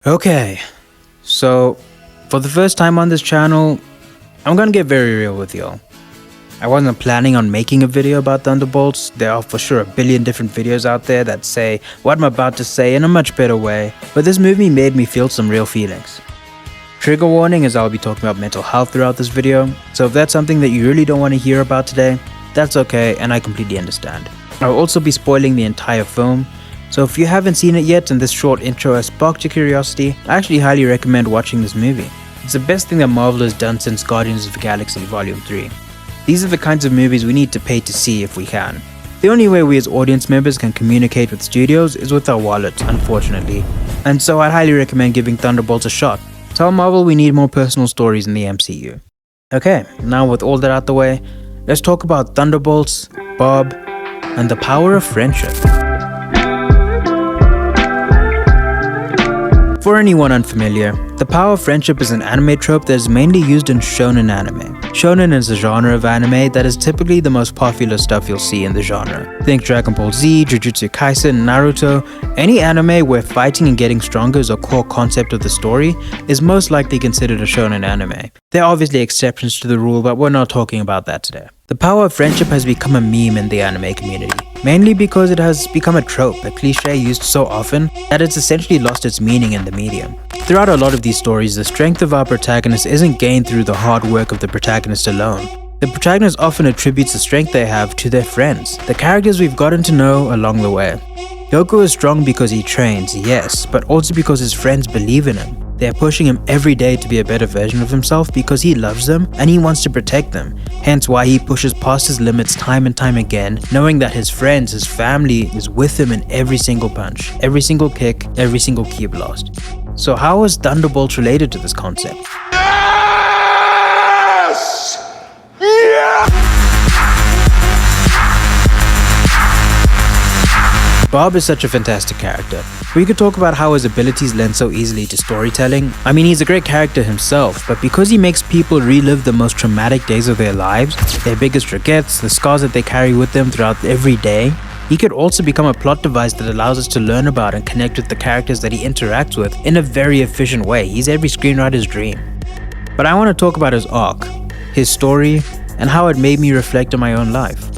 Okay, so for the first time on this channel, I'm gonna get very real with y'all. I wasn't planning on making a video about Thunderbolts. There are for sure a billion different videos out there that say what I'm about to say in a much better way, but this movie made me feel some real feelings. Trigger warning, as I'll be talking about mental health throughout this video, so if that's something that you really don't want to hear about today, that's okay and I completely understand. I'll also be spoiling the entire film, so if you haven't seen it yet and this short intro has sparked your curiosity, I actually highly recommend watching this movie. It's the best thing that Marvel has done since Guardians of the Galaxy Volume 3. These are the kinds of movies we need to pay to see if we can. The only way we as audience members can communicate with studios is with our wallets, unfortunately. And so I'd highly recommend giving Thunderbolts a shot. Tell Marvel we need more personal stories in the MCU. Okay, now with all that out the way, let's talk about Thunderbolts, Bob, and the power of friendship. For anyone unfamiliar, the power of friendship is an anime trope that is mainly used in shonen anime. Shonen is a genre of anime that is typically the most popular stuff you'll see in the genre. Think Dragon Ball Z, Jujutsu Kaisen, Naruto. Any anime where fighting and getting stronger is a core concept of the story is most likely considered a shonen anime. There are obviously exceptions to the rule, but we're not talking about that today. The power of friendship has become a meme in the anime community, mainly because it has become a trope, a cliche used so often that it's essentially lost its meaning in the medium. Throughout a lot of these stories, the strength of our protagonist isn't gained through the hard work of the protagonist alone. The protagonist often attributes the strength they have to their friends, the characters we've gotten to know along the way. Goku is strong because he trains, yes, but also because his friends believe in him. They're pushing him every day to be a better version of himself because he loves them and he wants to protect them. Hence why he pushes past his limits time and time again, knowing that his friends, his family is with him in every single punch, every single kick, every single ki blast. So how is Thunderbolts related to this concept? Yes! Yeah! Bob is such a fantastic character. We could talk about how his abilities lend so easily to storytelling. I mean, he's a great character himself, but because he makes people relive the most traumatic days of their lives, their biggest regrets, the scars that they carry with them throughout every day, he could also become a plot device that allows us to learn about and connect with the characters that he interacts with in a very efficient way. He's every screenwriter's dream. But I want to talk about his arc, his story, and how it made me reflect on my own life.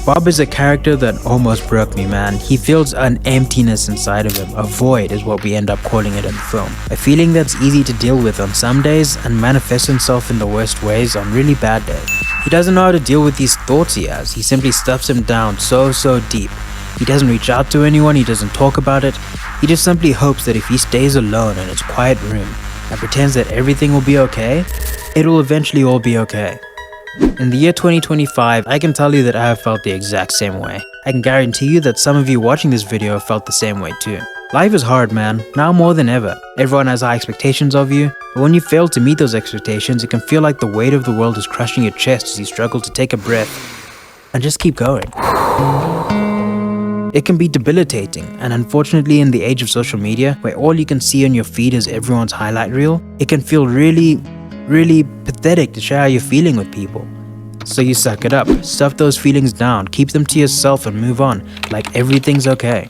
Bob is a character that almost broke me, man. He feels an emptiness inside of him. A void is what we end up calling it in the film. A feeling that's easy to deal with on some days and manifests himself in the worst ways on really bad days. He doesn't know how to deal with these thoughts he has. He simply stuffs them down so deep. He doesn't reach out to anyone, he doesn't talk about it. He just simply hopes that if he stays alone in his quiet room and pretends that everything will be okay, it will eventually all be okay. In the year 2025, I can tell you that I have felt the exact same way. I can guarantee you that some of you watching this video have felt the same way too. Life is hard, man, now more than ever. Everyone has high expectations of you, but when you fail to meet those expectations, it can feel like the weight of the world is crushing your chest as you struggle to take a breath and just keep going. It can be debilitating, and unfortunately in the age of social media, where all you can see on your feed is everyone's highlight reel, it can feel really pathetic to share how you're feeling with people. So you suck it up, stuff those feelings down, keep them to yourself and move on, like everything's okay.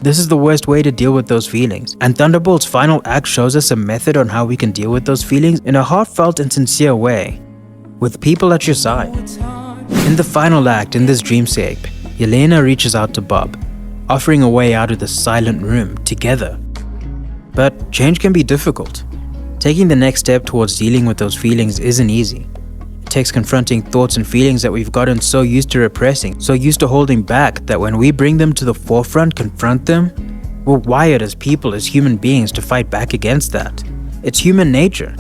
This is the worst way to deal with those feelings, and Thunderbolt's final act shows us a method on how we can deal with those feelings in a heartfelt and sincere way, with people at your side. In the final act, in this dreamscape, Yelena reaches out to Bob, offering a way out of the silent room together. But change can be difficult. Taking the next step towards dealing with those feelings isn't easy. It takes confronting thoughts and feelings that we've gotten so used to repressing, so used to holding back, that when we bring them to the forefront, confront them, we're wired as people, as human beings, to fight back against that. It's human nature.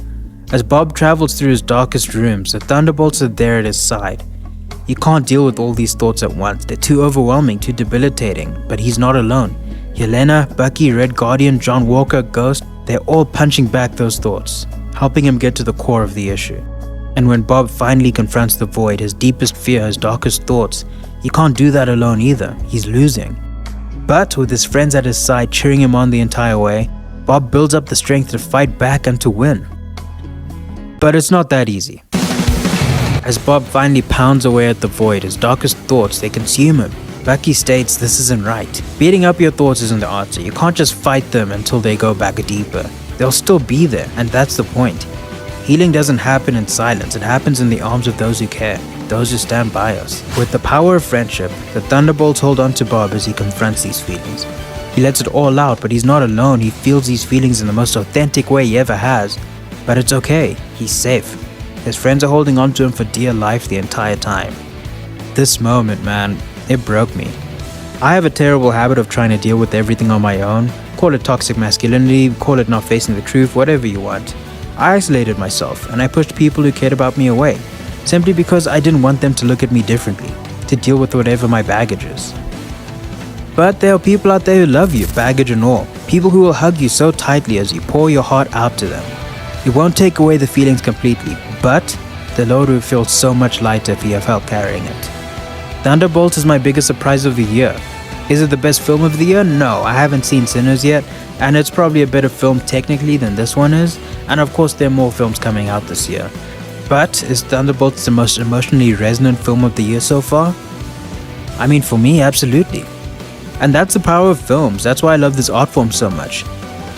As Bob travels through his darkest rooms, the Thunderbolts are there at his side. He can't deal with all these thoughts at once. They're too overwhelming, too debilitating, but he's not alone. Yelena, Bucky, Red Guardian, John Walker, Ghost, they're all punching back those thoughts, helping him get to the core of the issue. And when Bob finally confronts the void, his deepest fear, his darkest thoughts, he can't do that alone either. He's losing. But with his friends at his side cheering him on the entire way, Bob builds up the strength to fight back and to win. But it's not that easy. As Bob finally pounds away at the void, his darkest thoughts, they consume him. Bucky states this isn't right. Beating up your thoughts isn't the answer. You can't just fight them until they go back deeper. They'll still be there, and that's the point. Healing doesn't happen in silence, it happens in the arms of those who care, those who stand by us. With the power of friendship, the Thunderbolts hold on to Bob as he confronts these feelings. He lets it all out, but he's not alone. He feels these feelings in the most authentic way he ever has. But it's okay, he's safe. His friends are holding on to him for dear life the entire time. This moment, man, it broke me. I have a terrible habit of trying to deal with everything on my own. Call it toxic masculinity, call it not facing the truth, whatever you want. I isolated myself, and I pushed people who cared about me away, simply because I didn't want them to look at me differently, to deal with whatever my baggage is. But there are people out there who love you, baggage and all. People who will hug you so tightly as you pour your heart out to them. It won't take away the feelings completely, but the load will feel so much lighter if you have help carrying it. Thunderbolts is my biggest surprise of the year. Is it the best film of the year? No, I haven't seen Sinners yet, and it's probably a better film technically than this one is, and of course there are more films coming out this year. But is Thunderbolts the most emotionally resonant film of the year so far? I mean, for me, absolutely. And that's the power of films, that's why I love this art form so much.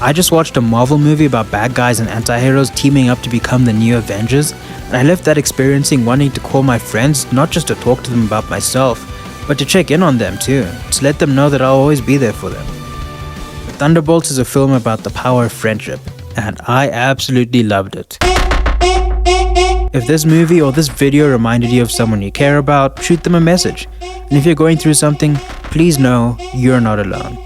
I just watched a Marvel movie about bad guys and anti-heroes teaming up to become the new Avengers, and I left that experiencing wanting to call my friends, not just to talk to them about myself, but to check in on them too, to let them know that I'll always be there for them. Thunderbolts is a film about the power of friendship, and I absolutely loved it. If this movie or this video reminded you of someone you care about, shoot them a message. And if you're going through something, please know you're not alone.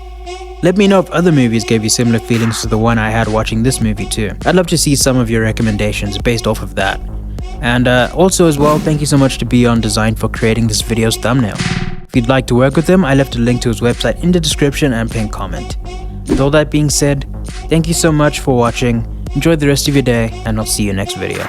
Let me know if other movies gave you similar feelings to the one I had watching this movie too. I'd love to see some of your recommendations based off of that. And also as well, thank you so much to Beyond Design for creating this video's thumbnail. If you'd like to work with him, I left a link to his website in the description and pinned comment. With all that being said, thank you so much for watching, enjoy the rest of your day, and I'll see you next video.